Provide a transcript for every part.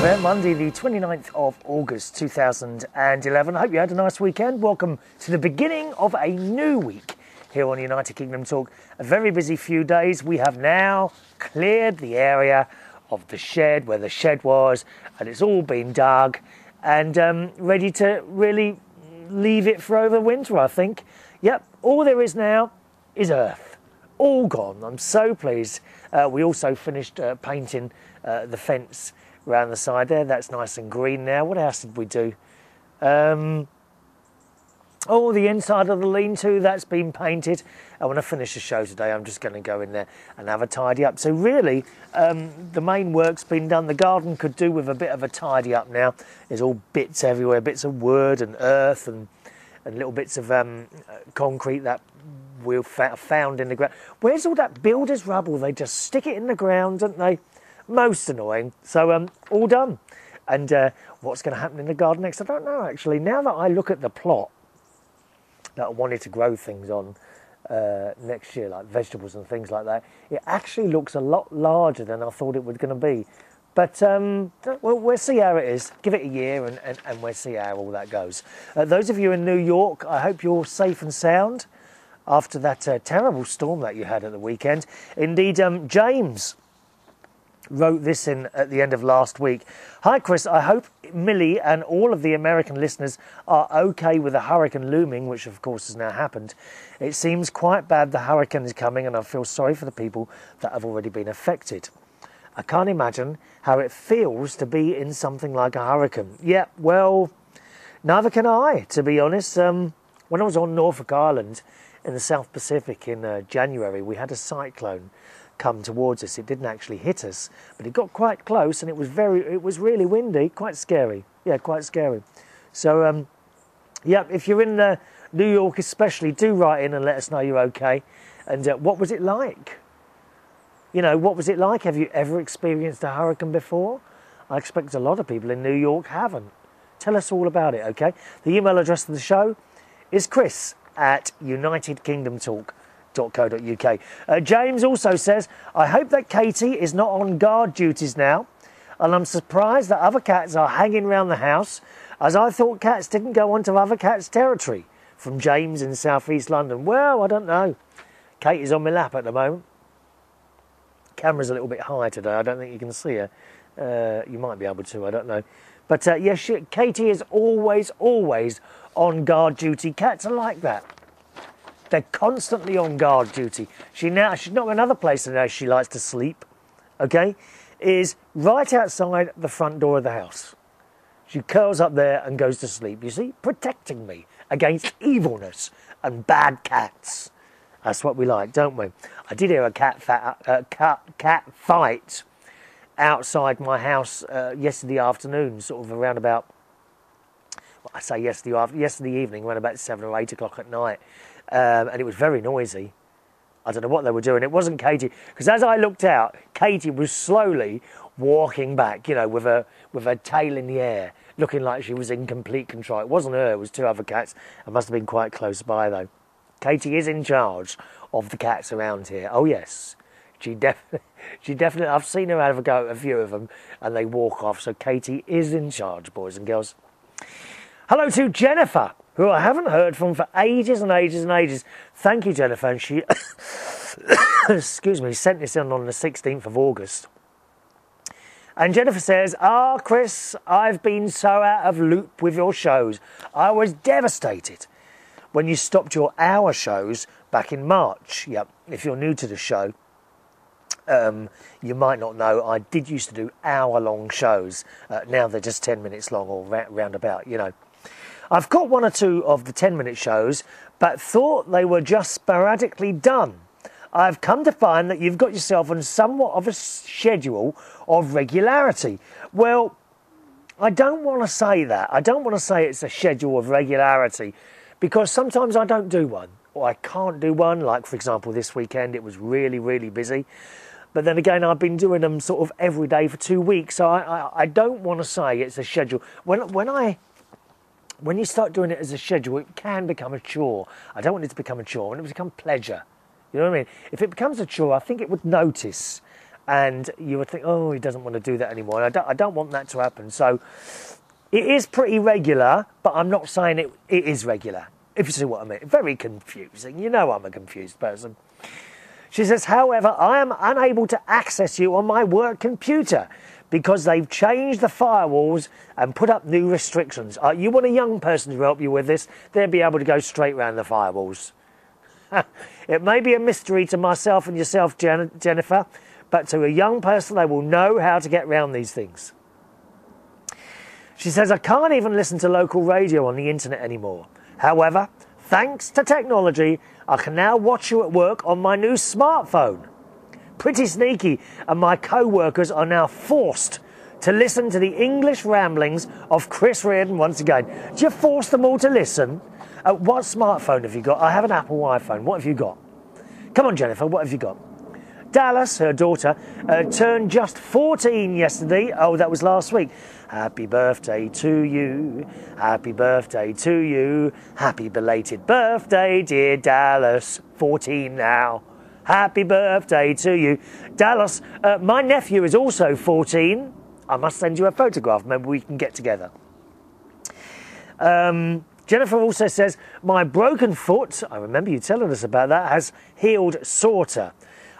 there, Monday the 29th of August 2011. I hope you had a nice weekend. Welcome to the beginning of a new week here on United Kingdom Talk. A very busy few days. We have now cleared the area of the shed, where the shed was, and it's all been dug and ready to really leave it for over winter, I think. Yep, all there is now is earth. All gone. I'm so pleased. We also finished painting the fence around the side there. That's nice and green now. What else did we do? Oh, the inside of the lean-to, that's been painted. And when I finish the show today, I'm just going to go in there and have a tidy up. So really, the main work's been done. The garden could do with a bit of a tidy up now. There's all bits everywhere, bits of wood and earth and little bits of concrete that we found in the ground. Where's all that builder's rubble? They just stick it in the ground, don't they? Most annoying. So all done. And what's going to happen in the garden next? I don't know, actually. Now that I look at the plot that I wanted to grow things on next year, like vegetables and things like that, it actually looks a lot larger than I thought it was going to be. But we'll see how it is. Give it a year and we'll see how all that goes. Those of you in New York, I hope you're safe and sound after that terrible storm that you had at the weekend. Indeed, James wrote this in at the end of last week. Hi Chris, I hope Millie and all of the American listeners are okay with the hurricane looming, which of course has now happened. It seems quite bad the hurricane is coming and I feel sorry for the people that have already been affected. I can't imagine how it feels to be in something like a hurricane. Yeah, well, neither can I, to be honest. When I was on Norfolk Island in the South Pacific in January, we had a cyclone come towards us. It didn't actually hit us, but it got quite close and it was really windy, quite scary. Yeah, quite scary. So yeah, if you're in New York especially, do write in and let us know you're okay. And what was it like? You know, what was it like? Have you ever experienced a hurricane before? I expect a lot of people in New York haven't. Tell us all about it, okay? The email address of the show is chris@unitedkingdomtalk.co.uk. James also says, I hope that Katie is not on guard duties now, and I'm surprised that other cats are hanging around the house, as I thought cats didn't go onto other cats' territory. From James in South East London. Well, I don't know. Katie's on my lap at the moment. Camera's a little bit high today. I don't think you can see her. You might be able to, I don't know. But yes, Katie is always on guard duty. Cats are like that. They're constantly on guard duty. She's not another place that she likes to sleep, okay, is right outside the front door of the house. She curls up there and goes to sleep, you see, protecting me against evilness and bad cats. That's what we like, don't we? I did hear a cat fight outside my house yesterday afternoon, sort of around about, well, I say yesterday evening, around about 7 or 8 o'clock at night. And it was very noisy. I don't know what they were doing. It wasn't Katie, because as I looked out, Katie was slowly walking back, you know, with her tail in the air, looking like she was in complete control. It wasn't her, it was two other cats. I must have been quite close by, though. Katie is in charge of the cats around here. Oh, yes. She definitely, I've seen her have a go at a few of them, and they walk off. So Katie is in charge, boys and girls. Hello to Jennifer, who I haven't heard from for ages and ages and ages. Thank you, Jennifer. And she, excuse me, sent this in on the 16th of August. And Jennifer says, Chris, I've been so out of loop with your shows. I was devastated when you stopped your hour shows back in March. Yep, if you're new to the show, you might not know, I did used to do hour-long shows. Now they're just 10 minutes long or roundabout, you know. I've caught one or two of the 10-minute shows, but thought they were just sporadically done. I've come to find that you've got yourself on somewhat of a schedule of regularity. Well, I don't want to say that. I don't want to say it's a schedule of regularity, because sometimes I don't do one, or I can't do one. Like, for example, this weekend it was really, really busy. But then again, I've been doing them sort of every day for 2 weeks, so I don't want to say it's a schedule. When you start doing it as a schedule, it can become a chore. I don't want it to become a chore. When it becomes pleasure, you know what I mean? If it becomes a chore, I think it would notice, and you would think, oh, he doesn't want to do that anymore. And I don't want that to happen. So it is pretty regular, but I'm not saying it is regular, if you see what I mean. Very confusing. You know I'm a confused person. She says, however, I am unable to access you on my work computer because they've changed the firewalls and put up new restrictions. You want a young person to help you with this, they'll be able to go straight round the firewalls. It may be a mystery to myself and yourself, Jennifer, but to a young person, they will know how to get round these things. She says, I can't even listen to local radio on the internet anymore. However, thanks to technology, I can now watch you at work on my new smartphone. Pretty sneaky, and my co-workers are now forced to listen to the English ramblings of Chris Reardon once again. Do you force them all to listen? What smartphone have you got? I have an Apple iPhone. What have you got? Come on, Jennifer, what have you got? Dallas, her daughter, turned just 14 yesterday. Oh, that was last week. Happy birthday to you. Happy birthday to you. Happy belated birthday, dear Dallas. 14 now. Happy birthday to you. Dallas, my nephew is also 14. I must send you a photograph. Maybe we can get together. Jennifer also says, my broken foot, I remember you telling us about that, has healed sorter.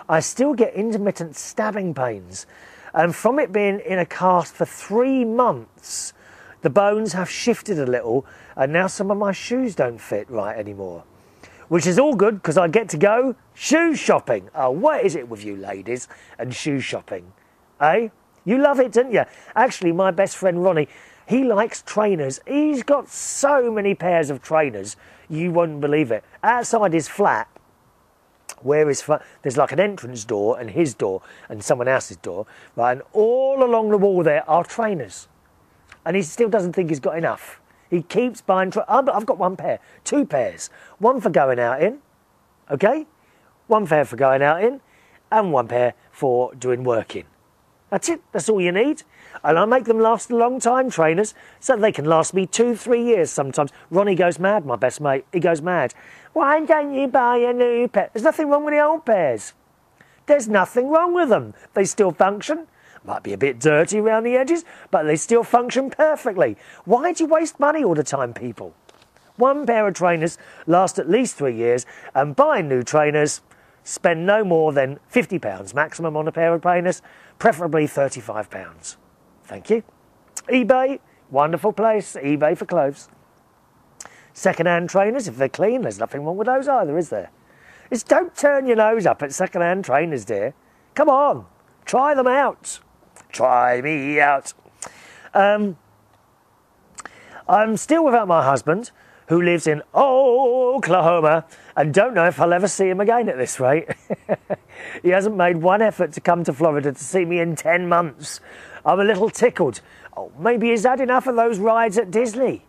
I still get intermittent stabbing pains. And from it being in a cast for 3 months, the bones have shifted a little, and now some of my shoes don't fit right anymore. Which is all good, because I get to go shoe shopping. Oh, what is it with you ladies and shoe shopping? Eh? You love it, don't you? Actually, my best friend Ronnie, he likes trainers. He's got so many pairs of trainers, you won't believe it. Outside his flat, where his flat, there's like an entrance door and his door and someone else's door, right? And all along the wall there are trainers. And he still doesn't think he's got enough. He keeps buying... I've got 1 pair, 2 pairs. One for going out in, okay? 1 pair for going out in, and 1 pair for doing work in. That's it. That's all you need. And I make them last a long time, trainers, so they can last me 2-3 years sometimes. Ronnie goes mad, my best mate. He goes mad. Why don't you buy a new pair? There's nothing wrong with the old pairs. There's nothing wrong with them. They still function. Might be a bit dirty around the edges, but they still function perfectly. Why do you waste money all the time, people? 1 pair of trainers lasts at least 3 years, and buying new trainers, spend no more than £50 maximum on a pair of trainers, preferably £35. Thank you. eBay, wonderful place, eBay for clothes. Second-hand trainers, if they're clean, there's nothing wrong with those either, is there? Don't turn your nose up at second-hand trainers, dear. Come on, try them out. Try me out. I'm still without my husband, who lives in Oklahoma, and don't know if I'll ever see him again at this rate. He hasn't made 1 effort to come to Florida to see me in 10 months. I'm a little tickled. Oh, maybe he's had enough of those rides at Disney.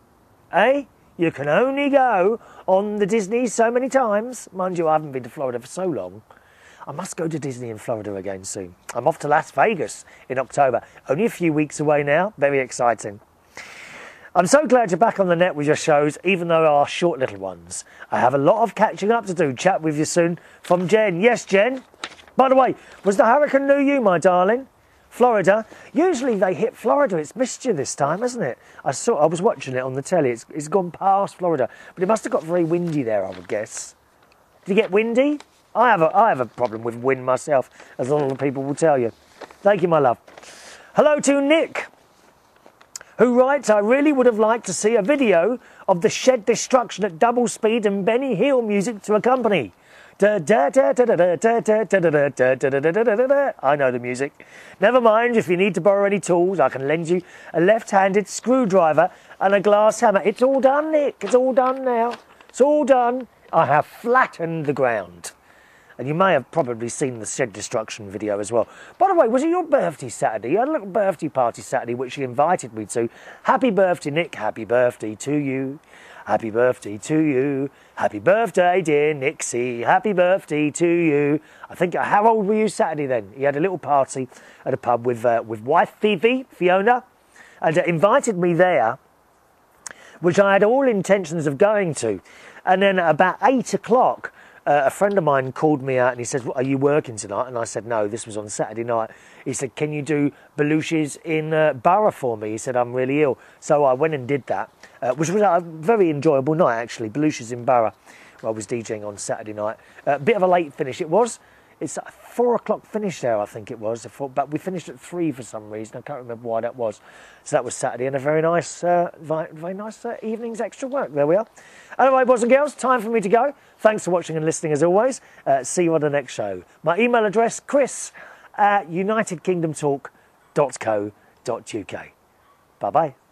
Eh? You can only go on the Disney so many times. Mind you, I haven't been to Florida for so long. I must go to Disney in Florida again soon. I'm off to Las Vegas in October. Only a few weeks away now. Very exciting. I'm so glad you're back on the net with your shows, even though they are short little ones. I have a lot of catching up to do. Chat with you soon. From Jen. Yes, Jen. By the way, was the hurricane near you, my darling? Florida. Usually they hit Florida. It's missed you this time, hasn't it? I was watching it on the telly. It's gone past Florida. But it must have got very windy there, I would guess. Did you get windy? I have a problem with wind myself, as a lot of people will tell you. Thank you, my love. Hello to Nick, who writes, I really would have liked to see a video of the shed destruction at double speed and Benny Hill music to accompany. I know the music. Never mind, if you need to borrow any tools, I can lend you a left-handed screwdriver and a glass hammer. It's all done, Nick. It's all done now. It's all done. I have flattened the ground. And you may have probably seen the shed destruction video as well. By the way, was it your birthday Saturday? You had a little birthday party Saturday, which you invited me to. Happy birthday, Nick. Happy birthday to you. Happy birthday to you. Happy birthday, dear Nixie. Happy birthday to you. I think, how old were you Saturday then? You had a little party at a pub with wife Fiona, and invited me there, which I had all intentions of going to. And then about 8 o'clock, a friend of mine called me out and he said, "Are you working tonight?" And I said, "No, this was on Saturday night." He said, "Can you do Belushi's in Borough for me?" He said, "I'm really ill." So I went and did that, which was a very enjoyable night, actually. Belushi's in Borough, where I was DJing on Saturday night. A bit of a late finish it was. It's a 4 o'clock finish there, I think it was. But we finished at 3 for some reason. I can't remember why that was. So that was Saturday, and a very nice, very nice evening's extra work. There we are. Anyway, boys and girls, time for me to go. Thanks for watching and listening as always. See you on the next show. My email address, chris@unitedkingdomtalk.co.uk. Bye-bye.